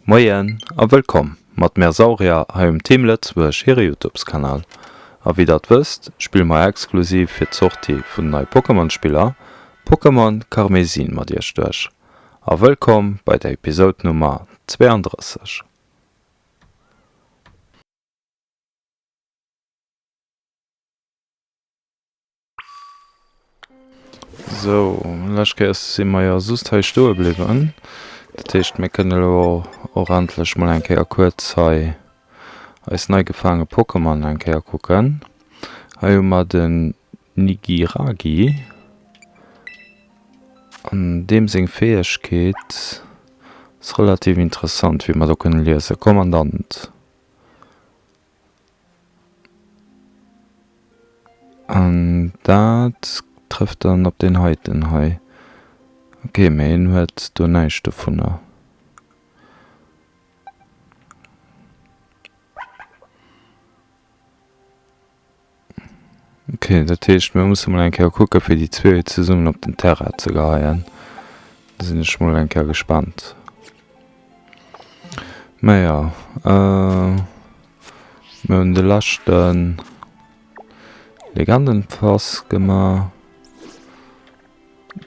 Moien a wëllkom mat Mersauria ha Team Lettzwurch hire YouTubes-Kanal. A wie dat wëst, spiel ma exklusiv fir d'Sorti vun nei Pokémon-Spieler Pokémon Karmesin mat Dir stöch. A wëllkom bei der Episode Nummer 32. So, Lachke si maier susthei stoe bliwen. Dat techt mé kënne orantlech mal enkeier kurz hei als nei gefange Pokémon enkeier kucken. Ha mat den Nigiragi an dem seg Fäegkeet ist relativ interessant, wie man da können lese. Kommandant. An dat trifft dann op den heiten hei. Okay, méi huet du neichte vunner. Okay, dat techt mir muss mal enker kucke fir die zwee ze summen op den Terra ze geheien. Da sinn ich mal enker gespannt. Meier, mir hun de lachten Legendenpass gemar,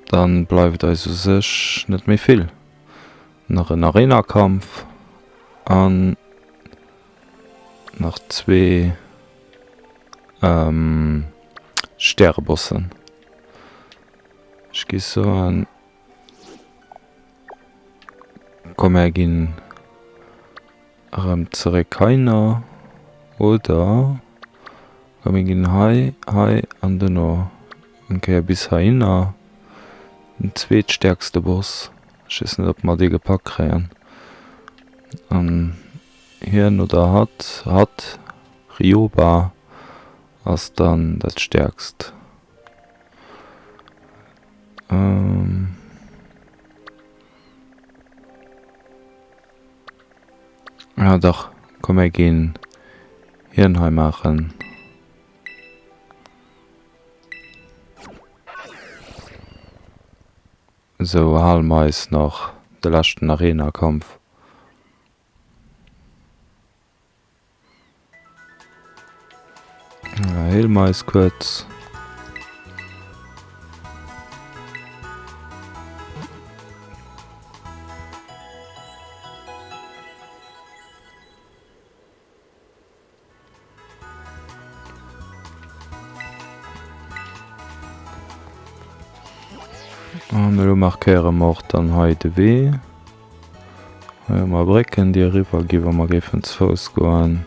dann bleibt also sech net méi vill. Nach en Arena-Kampf an nach 2 Sterrebossen. Ich gi so an komm ginn zere keiner oder komm ginn hei an den no enkeier bis hainner den zweetstärkste Boss. Ich weiß net, ob man die gepackt kräen. An hier oder hat Ryoba as dann dat stärkst. Ja doch, komm gehen Hirnheim machen. So halmeis noch de lachten Arena-Kampf. Ja, Helmeis kurz. Du markere mord an heide weh. Ma brecken Di River giwer ma gefens Fos goen.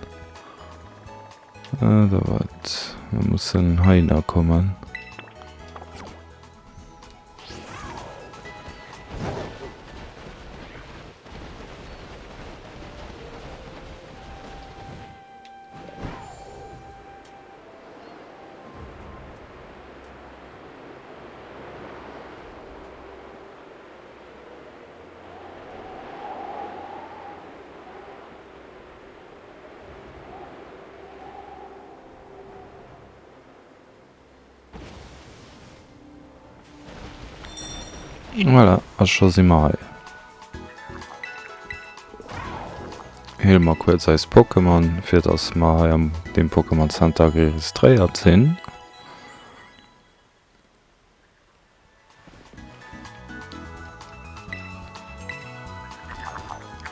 Da wat mussssen heiner kommen. Voilà, acho si mai. Hilmer kurz als Pokémon, fir ass ma am dem Pokémon Center registréiert sinn.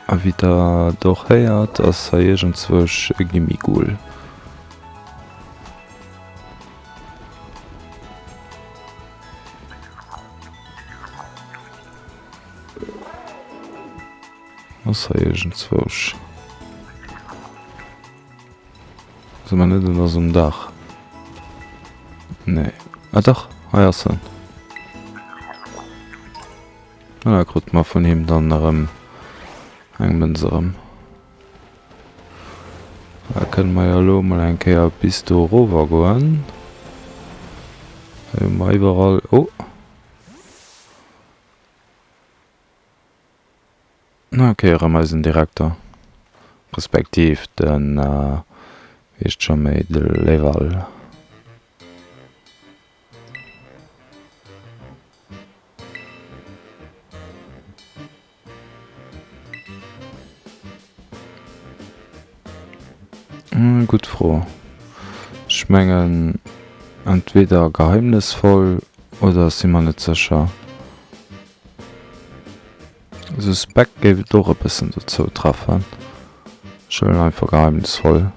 A wie da doch héiert, ass ha jegentzwech Gimmigul. Was ha jegentzwech? So man net ass dem Dach. Nee. Ah doch, eiersen. Ja, grot ma vun him dann engmenserem. Da können ma ja lo mal enkeier bis do Rover goen. Ma iwwerall. Oh! Na okay, meisen Direktor. Respektiv den ist schon méi de Level. froh. Schmengen entweder geheimnisvoll oder si man net sicher. Suspekt gebe doch ein bisschen dazu treffen. Schön einfach geheimnisvoll.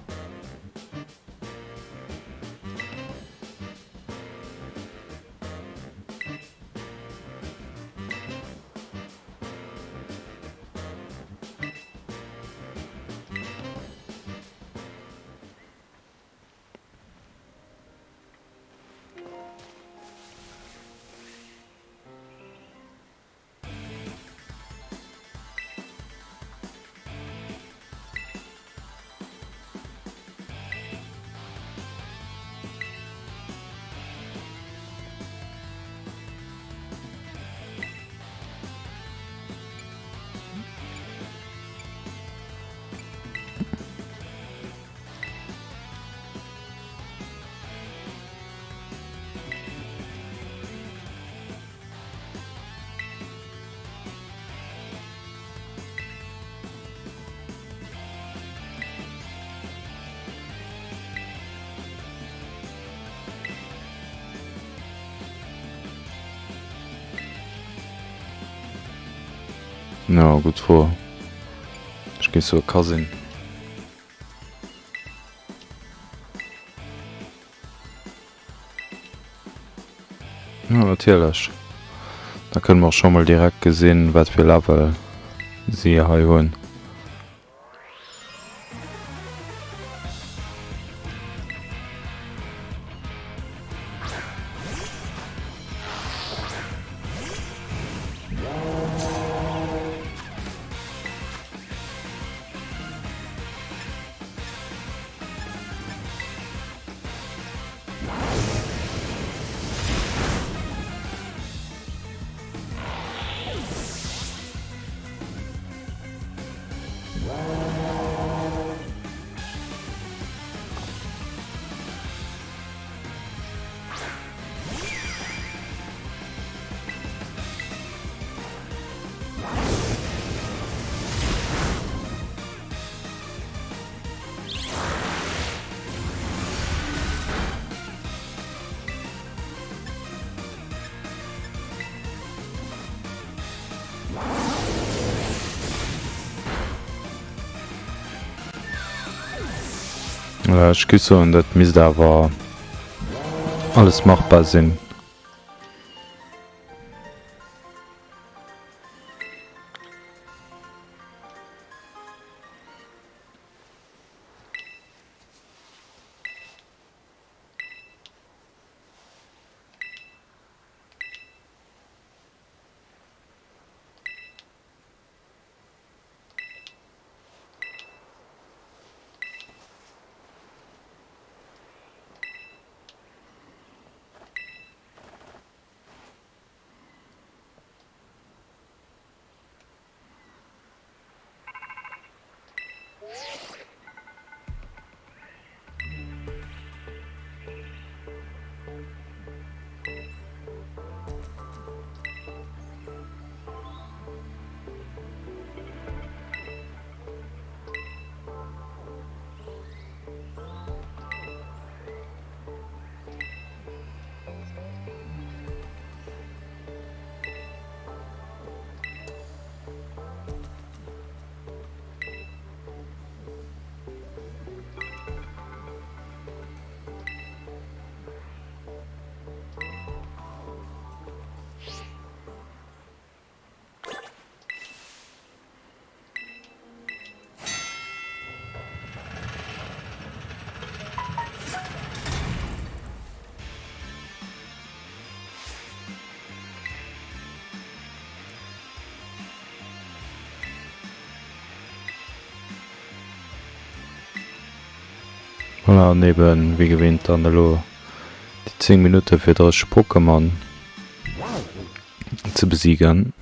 Ja, gut vor. Ich geh so Cousin. Ja, natürlich. Da können wir auch schon mal direkt gesehen, was für Level sie hier haben. Ich küsse und das muss da aber alles machbar sein. Voilà, neben wie gewinnt an der Lo die 10 Minuten für das Pokémon zu besiegen.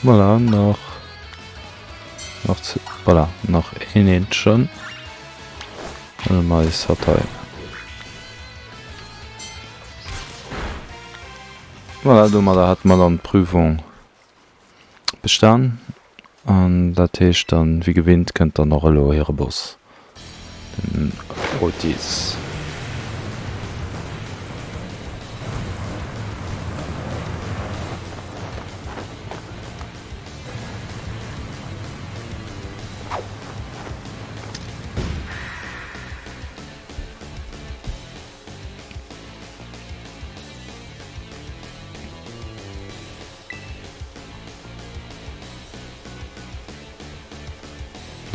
Voilà, voilà, noch ein Hähnchen. Und Mais hat er. Voilà, da hat man dann Prüfung bestanden. Und das heißt dann, wie gewinnt, könnt ihr noch hallo hier Boss. Den Otis.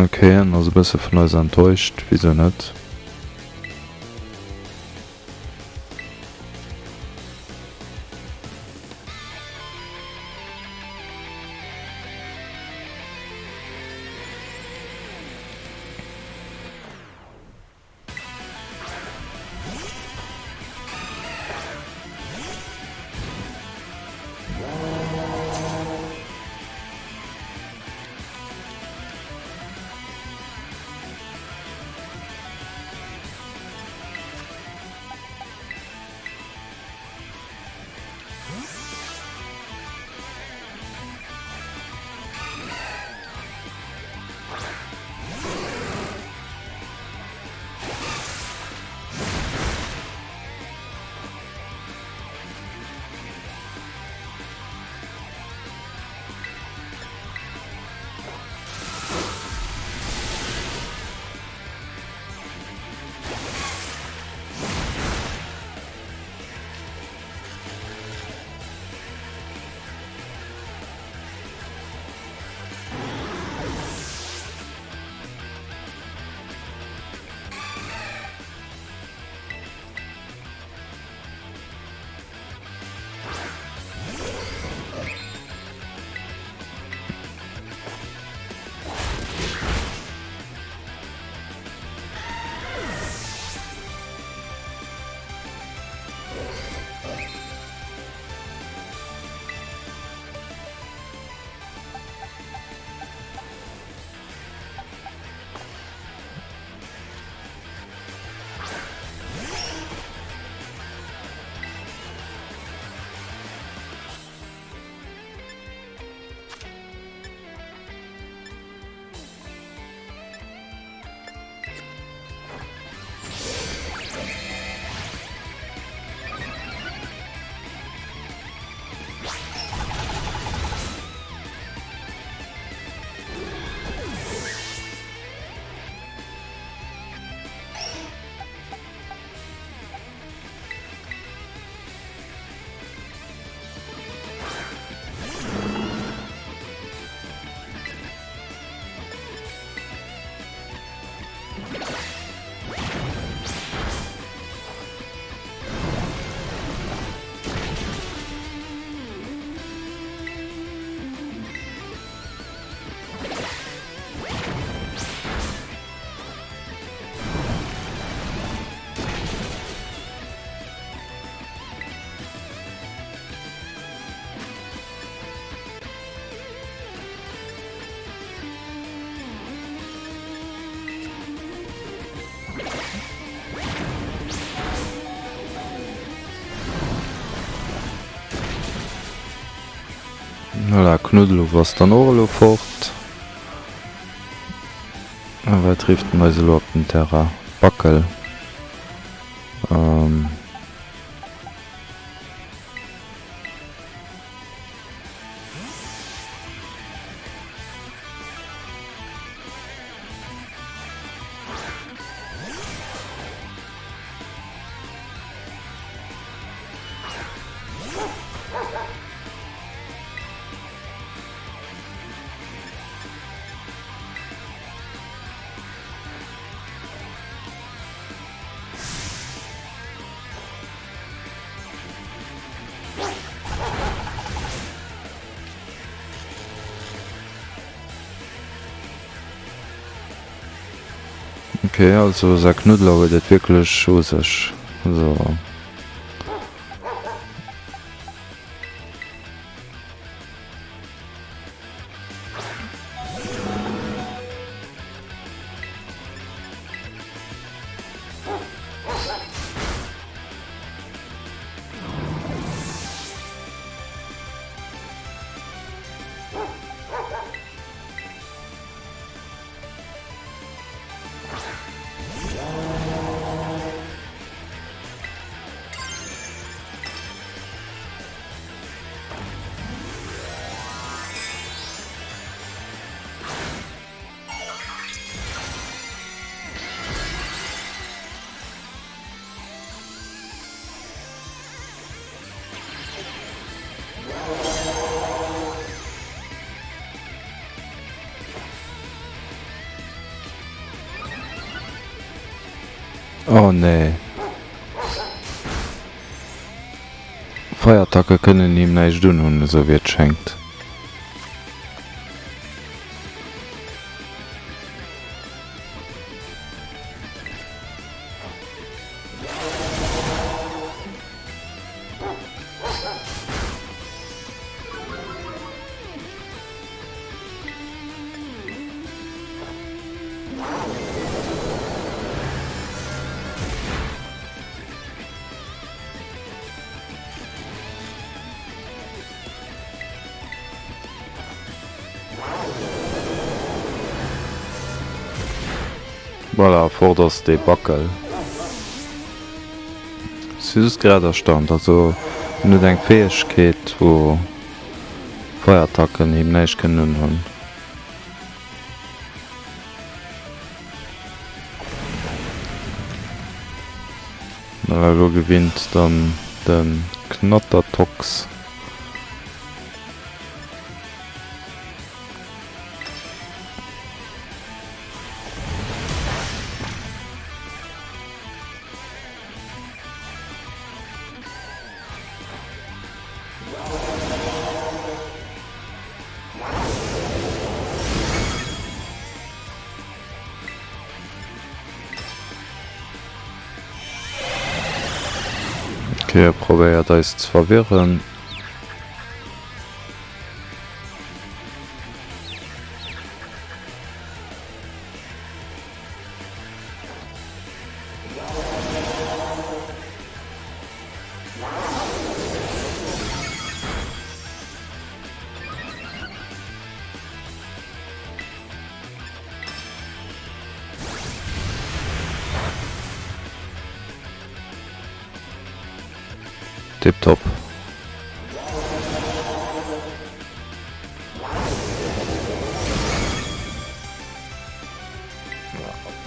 Okay, also ein bisschen von uns enttäuscht, wieso nicht? Voilà, Knuddel was dann auch fort. Aber trifft mal so auf den Terra. Backel. Okay, also der Knuddler huet et wirklich schosech. So. Oh nee. Feuerattacke können ihm nicht tun und so wird schenkt. Voilà, vorderst de Backel. Süß gerade stand, also nur eng Fähigkeit, wo Feuerattacken ihm nicht können hun. Du gewinnt dann den Knattertox. Okay, er probiert es zu verwirren. Tipptopp.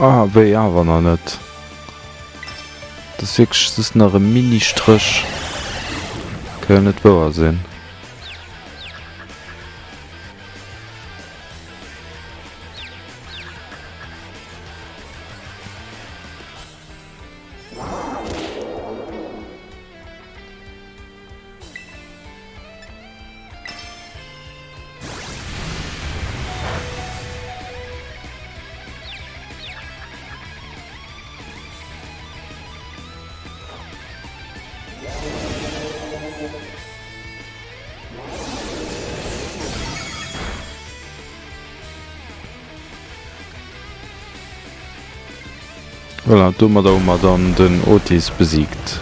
Ah, wéi awer noch net. Das ist nach einem Mini-Strich. Kann nicht wahr sein. Voilà, dummer da dann den Otis besiegt.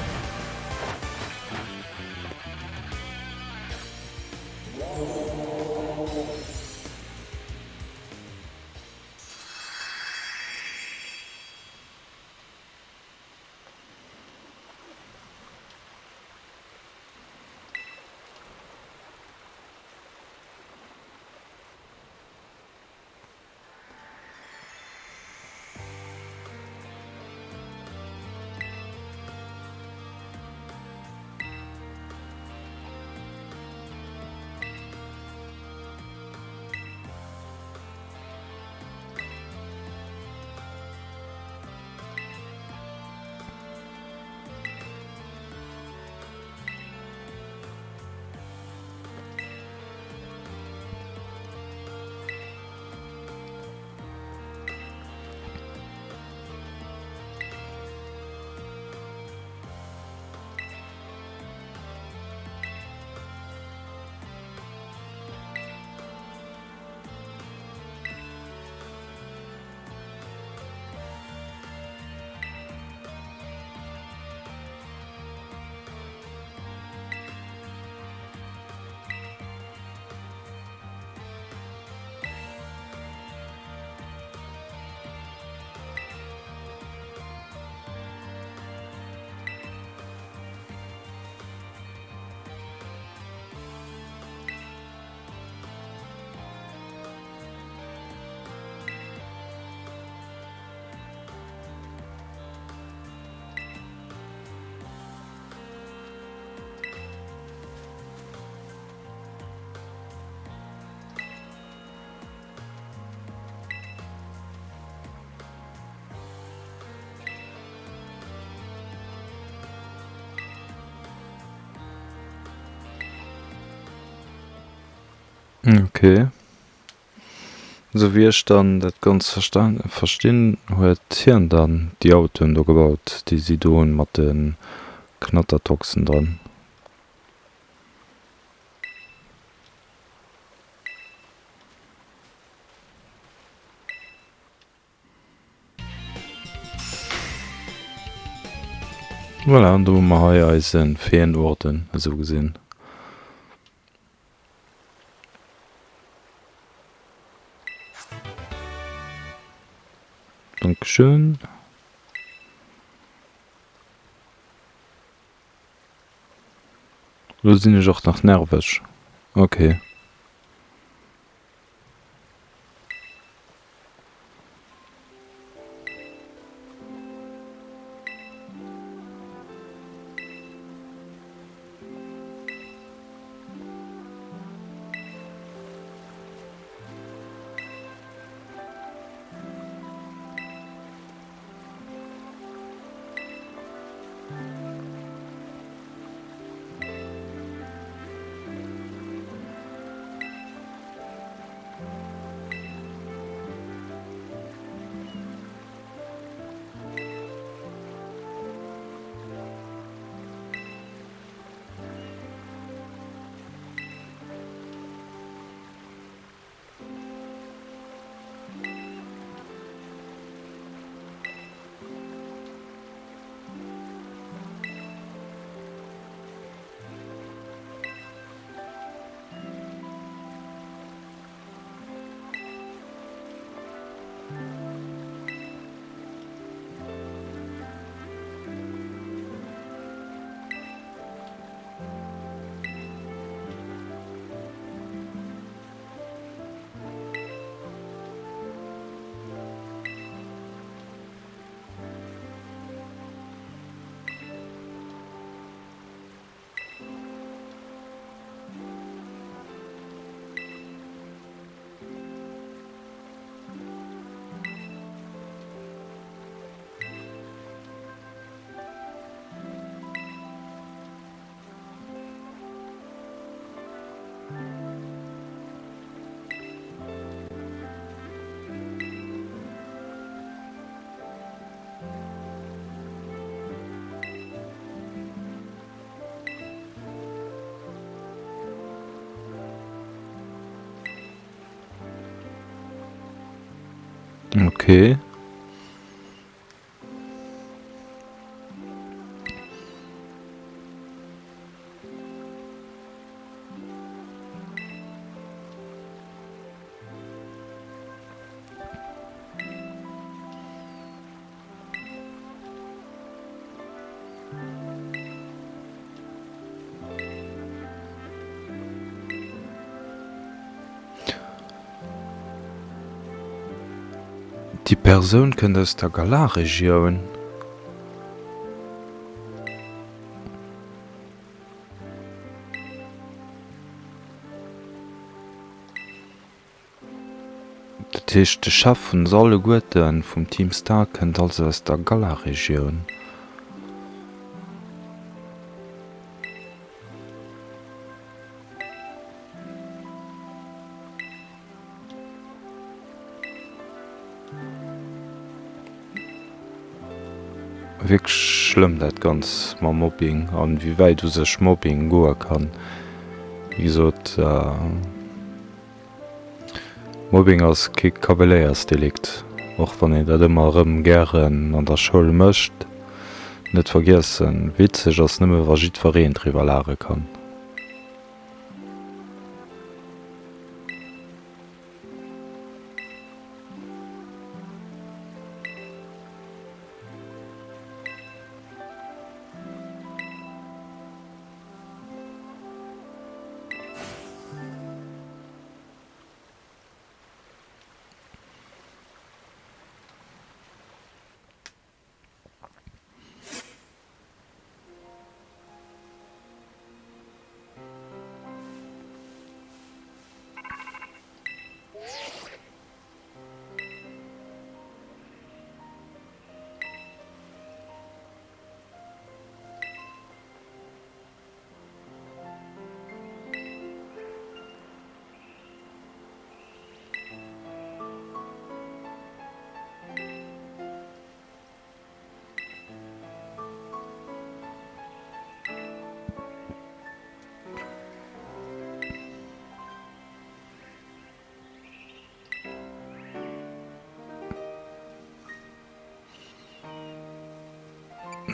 Okay. So wie ich dann das ganz verstehen huet Hirn dann die Autoen do gebaut, die sie doen mat den Knattertoxen dran. Voilà, an du ma haier eisen Feen Orten so gesinn. Dankeschön. Du sinn ich auch nach nervech. Okay. Okay. Die Person kënnt aus der Galarregioun. Dat heescht de Schaffen alle Gueten vum Team Star kënnt also aus der Galarregioun. Wirklich schlimm dat ganz ma Mobbing an wie weit du sech Mobbing goer kann. Wie gesot Mobbing ass ke Kavalléiersdelikt. Och wann en dat ëmmer gären an der Schoul mëcht, net vergessen, witzeg ass nëmme war jiet verreen driwer lare kann.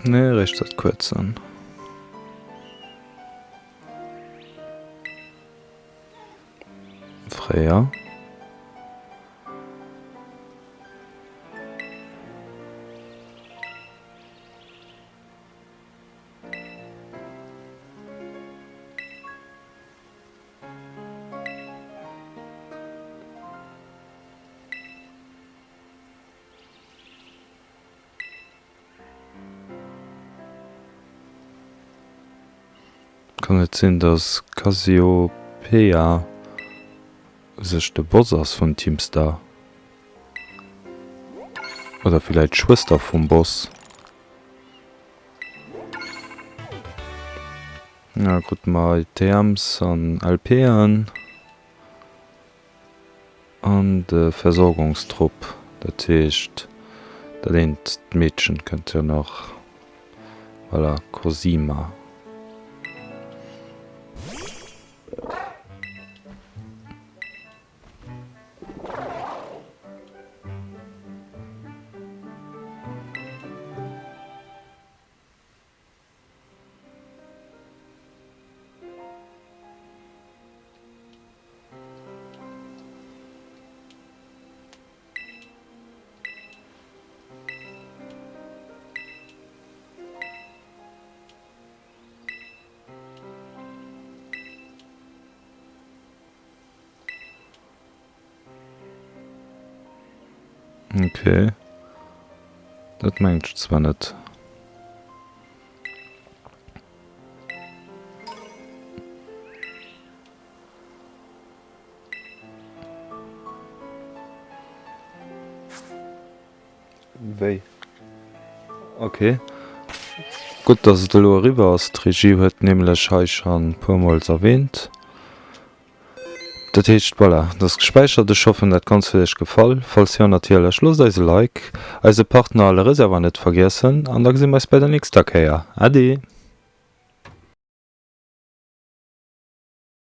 Ne, recht dat kurz an. Freya. Kann net sinn, dats Cassiopeia sech de Boss ass vun Teamstar. Oder vielleicht Schwester vum Boss. Ja, gut mal Therms an Alpean an de Versorgungstrupp. Dat heescht, dat lehnt d'Mädchen könnt ihr noch voilà, Cosima. Okay. Dat meint zwar net. Wéi. Okay. Gut, dats de lo River ass d'Regie huet nemlech heich an puermals erwähnt. Dat heecht voilà, das gespeicherte Schaffen net ganz firch gefall, falls ja natierlech Schluss eise Like, eise Partner alle Reserver net vergessen, an da gesinn meis bei der nächster Käier. Ade!